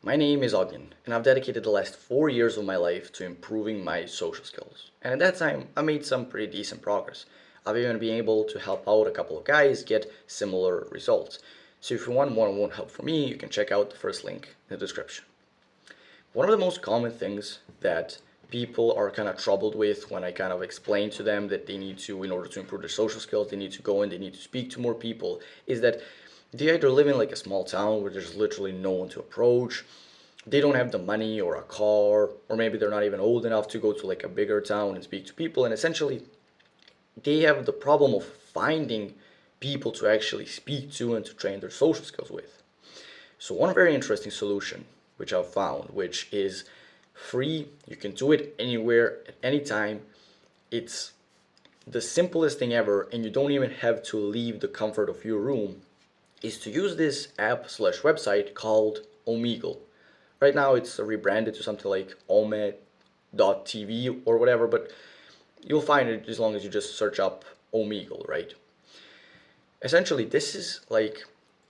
My name is Ogden, and I've dedicated the last 4 years of my life to improving my social skills. And at that time, I made some pretty decent progress. I've even been able to help out a couple of guys get similar results. So if you want one-on-one help from me, you can check out the first link in the description. One of the most common things that people are kind of troubled with when I kind of explain to them that they need to, in order to improve their social skills, they need to go and they need to speak to more people, is that they either live in like a small town where there's literally no one to approach, they don't have the money or a car, or maybe they're not even old enough to go to like a bigger town and speak to people, and essentially they have the problem of finding people to actually speak to and to train their social skills with. So one very interesting solution which I've found, which is free, you can do it anywhere at any time. It's the simplest thing ever, and you don't even have to leave the comfort of your room, is to use this app slash website called Omegle. Right now it's rebranded to something like Ome.tv or whatever, but you'll find it as long as you just search up Omegle, right? Essentially, this is like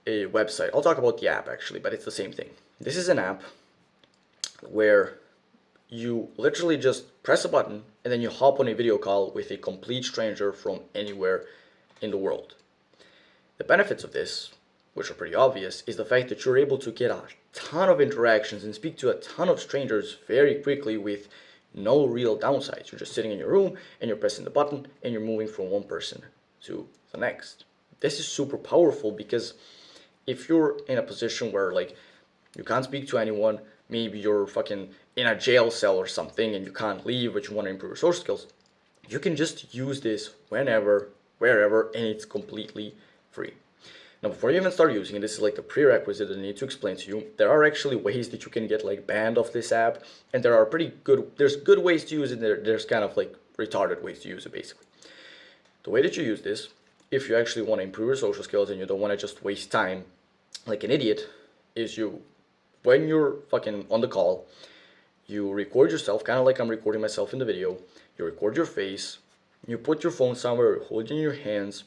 a website. I'll talk about the app actually, but it's the same thing. This is an app where you literally just press a button and then you hop on a video call with a complete stranger from anywhere in the world. The benefits of this, which are pretty obvious, is the fact that you're able to get a ton of interactions and speak to a ton of strangers very quickly with no real downsides. You're just sitting in your room and you're pressing the button and you're moving from one person to the next. This is super powerful because if you're in a position where like you can't speak to anyone, maybe you're fucking in a jail cell or something and you can't leave but you want to improve your social skills, you can just use this whenever, wherever, and it's completely free. Now, before you even start using it, this is like the prerequisite that I need to explain to you. There are actually ways that you can get like banned off this app, and there are there's good ways to use it, there's kind of like retarded ways to use it basically. The way that you use this, if you actually want to improve your social skills and you don't want to just waste time like an idiot, is when you're fucking on the call, you record yourself, kind of like I'm recording myself in the video. You record your face, you put your phone somewhere, hold it in your hands,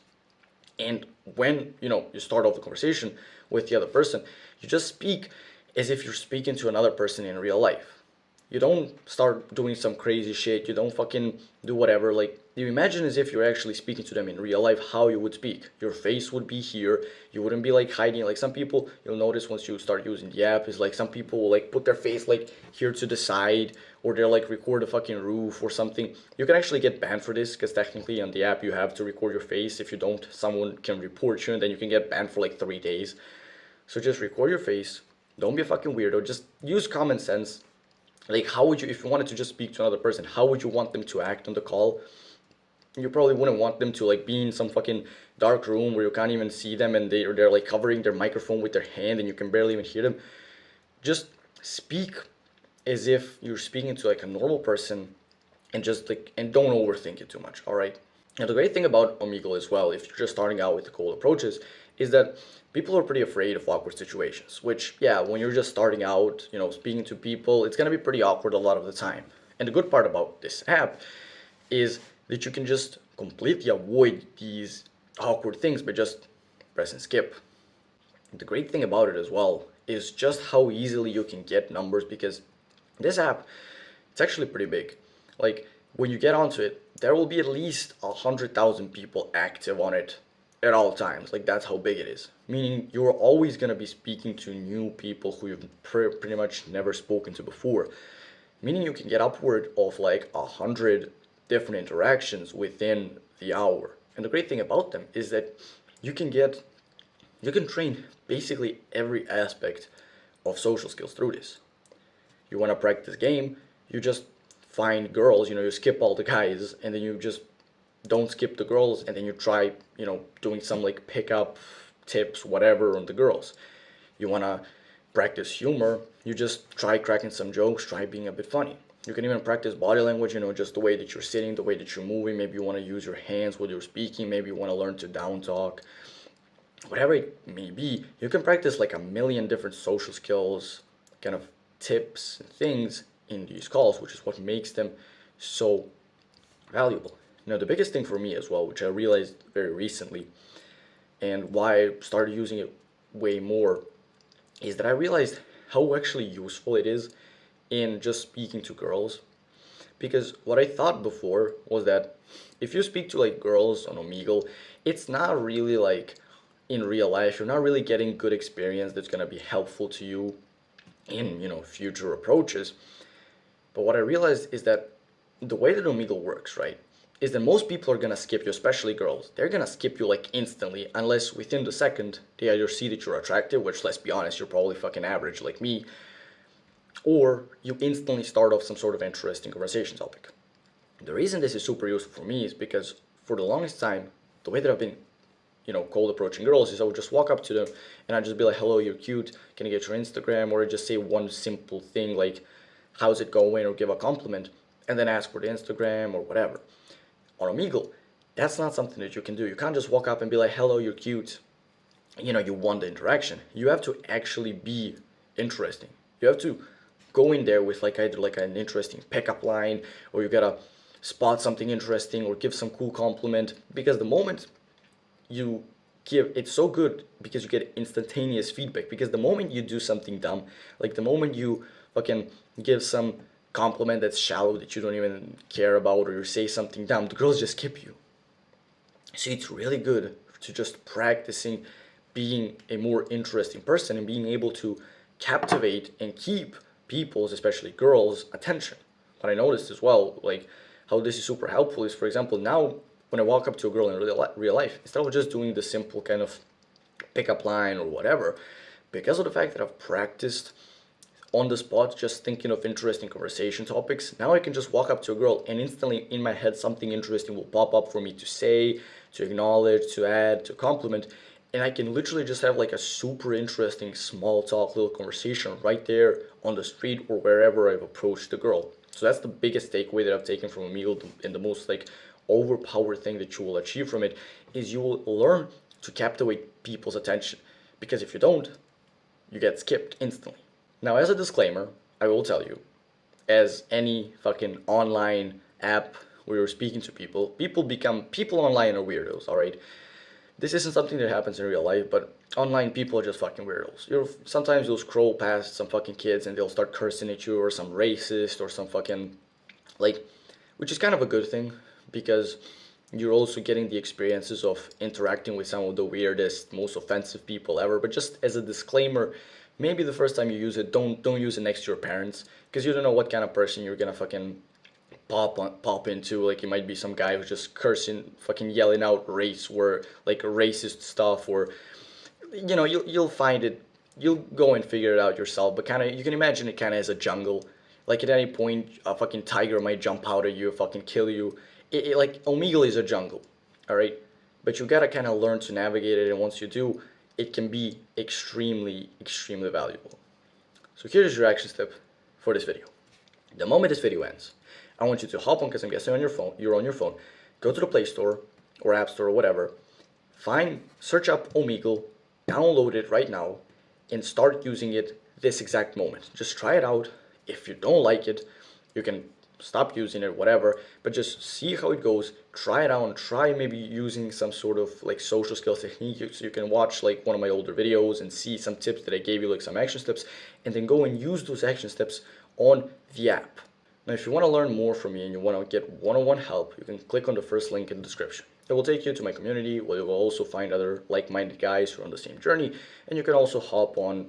and when you start off the conversation with the other person, you just speak as if you're speaking to another person in real life. You don't start doing some crazy shit. You don't fucking do whatever. Like, you imagine as if you're actually speaking to them in real life, how you would speak. Your face would be here. You wouldn't be like hiding. Like some people, you'll notice once you start using the app, is like some people will like put their face like here to the side, or they'll like record a fucking roof or something. You can actually get banned for this because technically on the app you have to record your face. If you don't, someone can report you and then you can get banned for like 3 days. So just record your face. Don't be a fucking weirdo. Just use common sense. Like, how would you, if you wanted to just speak to another person, how would you want them to act on the call? You probably wouldn't want them to like be in some fucking dark room where you can't even see them and they're like covering their microphone with their hand and you can barely even hear them. Just speak as if you're speaking to like a normal person, and just like, and don't overthink it too much, all right? Now, the great thing about Omegle as well, if you're just starting out with the cold approaches, is that people are pretty afraid of awkward situations, which, yeah, when you're just starting out, speaking to people, it's going to be pretty awkward a lot of the time. And the good part about this app is that you can just completely avoid these awkward things by just pressing skip. The great thing about it as well is just how easily you can get numbers, because this app, it's actually pretty big. Like, when you get onto it, there will be at least 100,000 people active on it at all times. Like, that's how big it is. Meaning you're always going to be speaking to new people who you've pretty much never spoken to before. Meaning you can get upward of like 100 different interactions within the hour. And the great thing about them is that you can train basically every aspect of social skills through this. You want to practice game, you just find girls, you skip all the guys, and then you just don't skip the girls, and then you try, doing some like pickup tips, whatever, on the girls. You want to practice humor, you just try cracking some jokes, try being a bit funny. You can even practice body language, just the way that you're sitting, the way that you're moving. Maybe you want to use your hands while you're speaking, maybe you want to learn to down talk. Whatever it may be, you can practice like a million different social skills, kind of tips and things in these calls, which is what makes them so valuable. Now, the biggest thing for me as well, which I realized very recently, and why I started using it way more, is that I realized how actually useful it is in just speaking to girls. Because what I thought before was that if you speak to like girls on Omegle, it's not really like in real life, you're not really getting good experience that's gonna be helpful to you in, future approaches. But what I realized is that the way that Omegle works, right, is that most people are gonna skip you, especially girls. They're gonna skip you like instantly, unless within the second they either see that you're attractive, which let's be honest, you're probably fucking average like me, or you instantly start off some sort of interesting conversation topic. The reason this is super useful for me is because for the longest time, the way that I've been, cold approaching girls is I would just walk up to them and I'd just be like, hello, you're cute, can I get your Instagram? Or I'd just say one simple thing like, how's it going? Or give a compliment and then ask for the Instagram or whatever. On Omegle, that's not something that you can do. You can't just walk up and be like, hello, you're cute. You want the interaction. You have to actually be interesting. You have to go in there with like either like an interesting pickup line, or you gotta spot something interesting or give some cool compliment, because the moment you give, it's so good because you get instantaneous feedback. Because the moment you do something dumb, like the moment you fucking give some compliment that's shallow that you don't even care about, or you say something dumb, the girls just skip you. So it's really good to just practicing being a more interesting person and being able to captivate and keep people's, especially girls' attention. What I noticed as well, like how this is super helpful, is, for example, now when I walk up to a girl in real life, instead of just doing the simple kind of pickup line or whatever, because of the fact that I've practiced on the spot just thinking of interesting conversation topics, now I can just walk up to a girl and instantly in my head something interesting will pop up for me to say, to acknowledge, to add, to compliment, and I can literally just have like a super interesting small talk little conversation right there on the street or wherever I've approached the girl. So that's the biggest takeaway that I've taken from a meal, and the most like overpowered thing that you will achieve from it is you will learn to captivate people's attention, because if you don't, you get skipped instantly. Now, as a disclaimer, I will tell you, as any fucking online app where you're speaking to people, people online are weirdos, alright? This isn't something that happens in real life, but online people are just fucking weirdos. Sometimes you'll scroll past some fucking kids and they'll start cursing at you, or some racist, or some fucking, like, which is kind of a good thing, because you're also getting the experiences of interacting with some of the weirdest, most offensive people ever. But just as a disclaimer, maybe the first time you use it, don't use it next to your parents, because you don't know what kind of person you're gonna fucking pop into. Like, it might be some guy who's just cursing, fucking yelling out race, or like racist stuff, or you'll find it, you'll go and figure it out yourself. But kind of, you can imagine it kind of as a jungle. Like, at any point a fucking tiger might jump out at you, fucking kill you. Like, Omegle is a jungle, all right, but you gotta kind of learn to navigate it, and once you do, it can be extremely valuable. So here's your action step for this video. The moment this video ends, I want you to hop on, because I'm guessing you're on your phone, go to the Play Store or App Store or whatever, search up Omegle, download it right now, and start using it this exact moment. Just try it out. If you don't like it, you can stop using it, whatever, but just see how it goes, try it out, and try maybe using some sort of like social skills technique. So you can watch like one of my older videos and see some tips that I gave you, like some action steps, and then go and use those action steps on the app. Now, if you want to learn more from me and you want to get one-on-one help, you can click on the first link in the description. It will take you to my community, where you will also find other like-minded guys who are on the same journey, and you can also hop on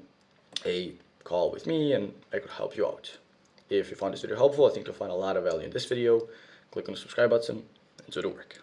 a call with me and I could help you out. If you found this video helpful, I think you'll find a lot of value in this video. Click on the subscribe button and do the work.